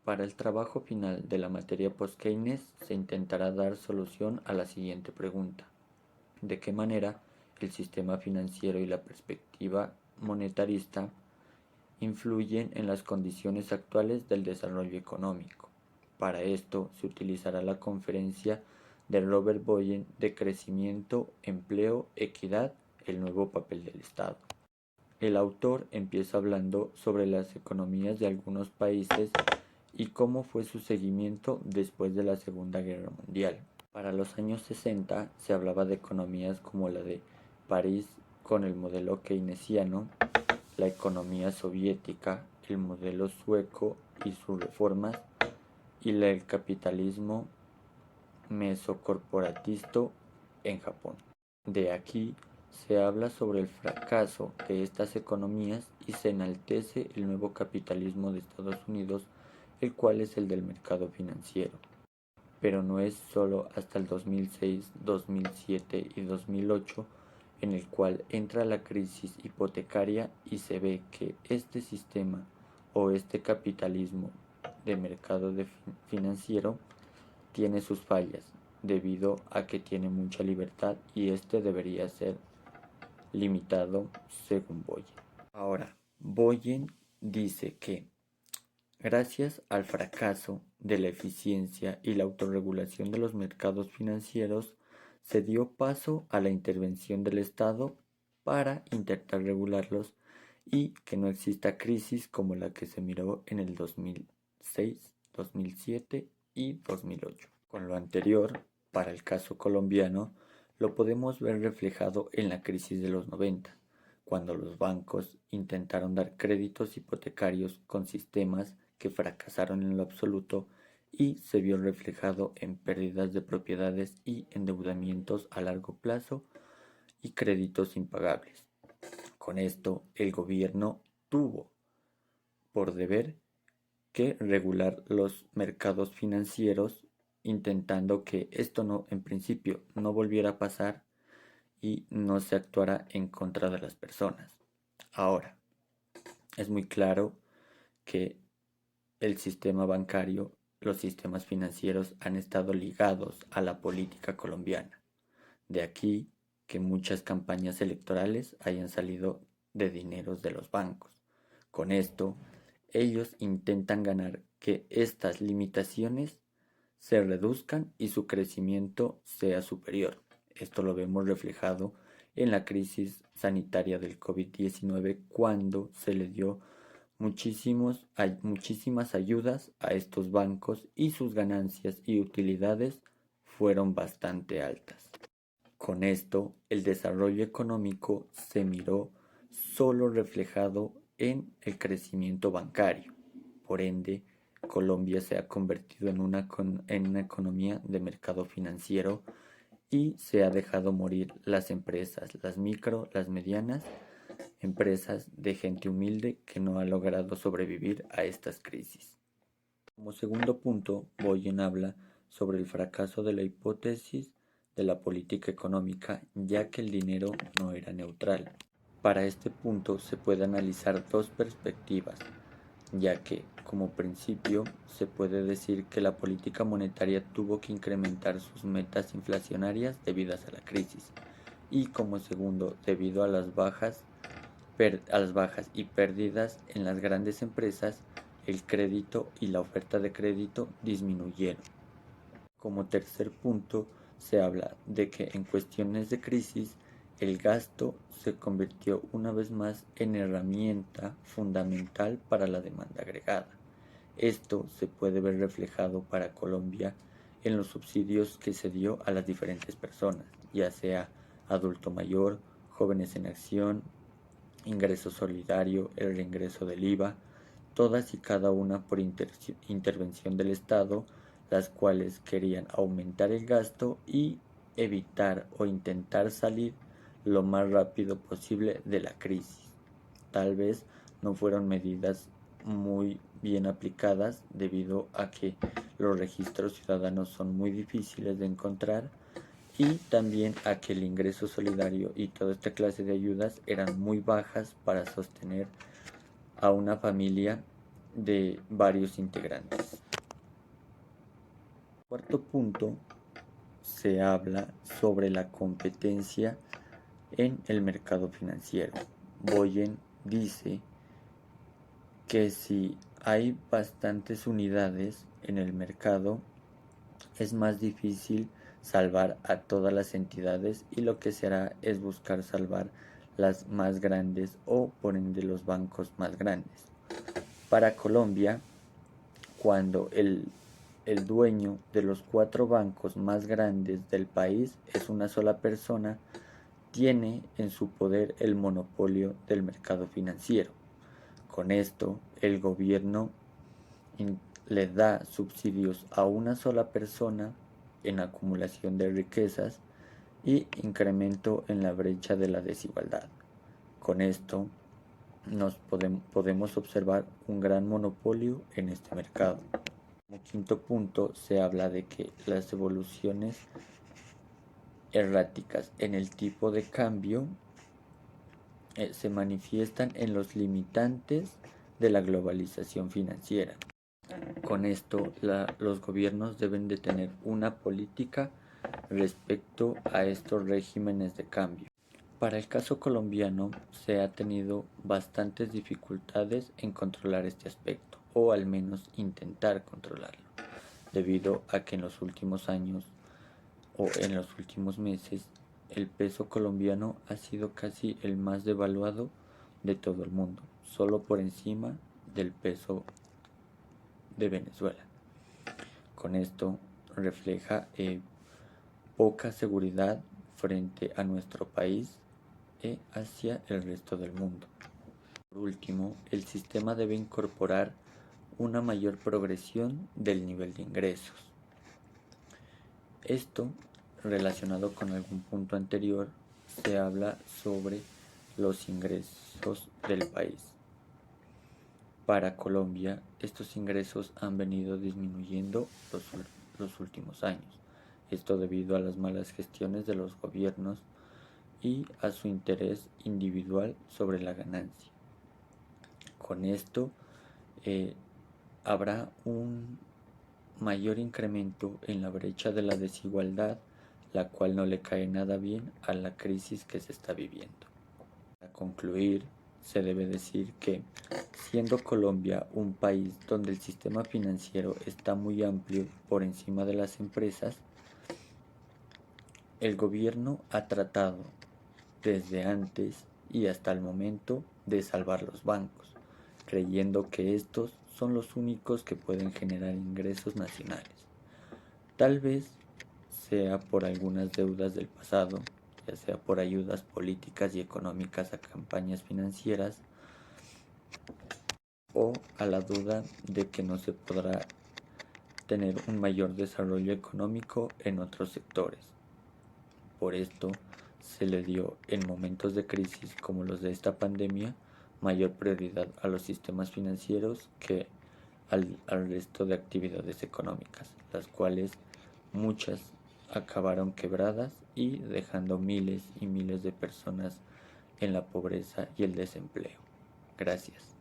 Para el trabajo final de la materia post-Keynes se intentará dar solución a la siguiente pregunta: ¿de qué manera el sistema financiero y la perspectiva monetarista influyen en las condiciones actuales del desarrollo económico? Para esto se utilizará la conferencia de Robert Bowen de Crecimiento, Empleo, Equidad, el nuevo papel del Estado. El autor empieza hablando sobre las economías de algunos países y cómo fue su seguimiento después de la Segunda Guerra Mundial. Para los años 60 se hablaba de economías como la de París con el modelo keynesiano, la economía soviética, el modelo sueco y sus reformas, y el capitalismo mesocorporatista en Japón. De aquí se habla sobre el fracaso de estas economías y se enaltece el nuevo capitalismo de Estados Unidos, el cual es el del mercado financiero. Pero no es solo hasta el 2006, 2007 y 2008 en el cual entra la crisis hipotecaria y se ve que este sistema o este capitalismo de mercado financiero tiene sus fallas, debido a que tiene mucha libertad y este debería ser limitado según Boyen. Ahora, Boyen dice que gracias al fracaso de la eficiencia y la autorregulación de los mercados financieros, se dio paso a la intervención del Estado para intentar regularlos y que no exista crisis como la que se miró en el 2006, 2007 y 2008. Con lo anterior, para el caso colombiano, lo podemos ver reflejado en la crisis de los 90, cuando los bancos intentaron dar créditos hipotecarios con sistemas que fracasaron en lo absoluto y se vio reflejado en pérdidas de propiedades y endeudamientos a largo plazo y créditos impagables. Con esto, el gobierno tuvo por deber que regular los mercados financieros, intentando que esto no, en principio, no volviera a pasar y no se actuara en contra de las personas. Ahora, es muy claro que el sistema bancario, los sistemas financieros han estado ligados a la política colombiana. De aquí que muchas campañas electorales hayan salido de dineros de los bancos. Con esto, ellos intentan ganar que estas limitaciones se reduzcan y su crecimiento sea superior. Esto lo vemos reflejado en la crisis sanitaria del COVID-19 cuando se le dio muchísimas ayudas a estos bancos y sus ganancias y utilidades fueron bastante altas. Con esto, el desarrollo económico se miró solo reflejado en el crecimiento bancario. Por ende, Colombia se ha convertido en una economía de mercado financiero y se ha dejado morir las empresas, las micro, las medianas, empresas de gente humilde que no ha logrado sobrevivir a estas crisis. Como segundo punto, Boyen habla sobre el fracaso de la hipótesis de la política económica, ya que el dinero no era neutral. Para este punto se puede analizar dos perspectivas, ya que, como principio, se puede decir que la política monetaria tuvo que incrementar sus metas inflacionarias debido a la crisis, y como segundo, debido a las bajas y pérdidas en las grandes empresas, el crédito y la oferta de crédito disminuyeron. Como tercer punto, se habla de que en cuestiones de crisis, el gasto se convirtió una vez más en herramienta fundamental para la demanda agregada. Esto se puede ver reflejado para Colombia en los subsidios que se dio a las diferentes personas, ya sea adulto mayor, jóvenes en acción, ingreso solidario, el reingreso del IVA, todas y cada una por intervención del Estado, las cuales querían aumentar el gasto y evitar o intentar salir lo más rápido posible de la crisis. Tal vez no fueron medidas muy bien aplicadas debido a que los registros ciudadanos son muy difíciles de encontrar y también a que el ingreso solidario y toda esta clase de ayudas eran muy bajas para sostener a una familia de varios integrantes. Cuarto punto, se habla sobre la competencia en el mercado financiero. Boyen dice que si hay bastantes unidades en el mercado, es más difícil salvar a todas las entidades y lo que se hará es buscar salvar las más grandes o por ende los bancos más grandes. Para Colombia, cuando el dueño de los 4 bancos más grandes del país es una sola persona, tiene en su poder el monopolio del mercado financiero. Con esto, el gobierno le da subsidios a una sola persona en acumulación de riquezas y incremento en la brecha de la desigualdad. Con esto podemos observar un gran monopolio en este mercado. Como quinto punto, se habla de que las evoluciones erráticas en el tipo de cambio se manifiestan en los limitantes de la globalización financiera. Con esto, los gobiernos deben de tener una política respecto a estos regímenes de cambio. Para el caso colombiano, se ha tenido bastantes dificultades en controlar este aspecto, o al menos intentar controlarlo, debido a que en los últimos años o en los últimos meses el peso colombiano ha sido casi el más devaluado de todo el mundo, solo por encima del peso de Venezuela. Con esto refleja poca seguridad frente a nuestro país y hacia el resto del mundo. Por último, el sistema debe incorporar una mayor progresión del nivel de ingresos. Esto, relacionado con algún punto anterior, se habla sobre los ingresos del país. Para Colombia, estos ingresos han venido disminuyendo los últimos años. Esto debido a las malas gestiones de los gobiernos y a su interés individual sobre la ganancia. Con esto habrá un mayor incremento en la brecha de la desigualdad, la cual no le cae nada bien a la crisis que se está viviendo. Para concluir, se debe decir que, siendo Colombia un país donde el sistema financiero está muy amplio por encima de las empresas, el gobierno ha tratado desde antes y hasta el momento de salvar los bancos, creyendo que estos son los únicos que pueden generar ingresos nacionales. Tal vez sea por algunas deudas del pasado, ya sea por ayudas políticas y económicas a campañas financieras, o a la duda de que no se podrá tener un mayor desarrollo económico en otros sectores. Por esto, se le dio en momentos de crisis como los de esta pandemia mayor prioridad a los sistemas financieros que al resto de actividades económicas, las cuales muchas acabaron quebradas y dejando miles y miles de personas en la pobreza y el desempleo. Gracias.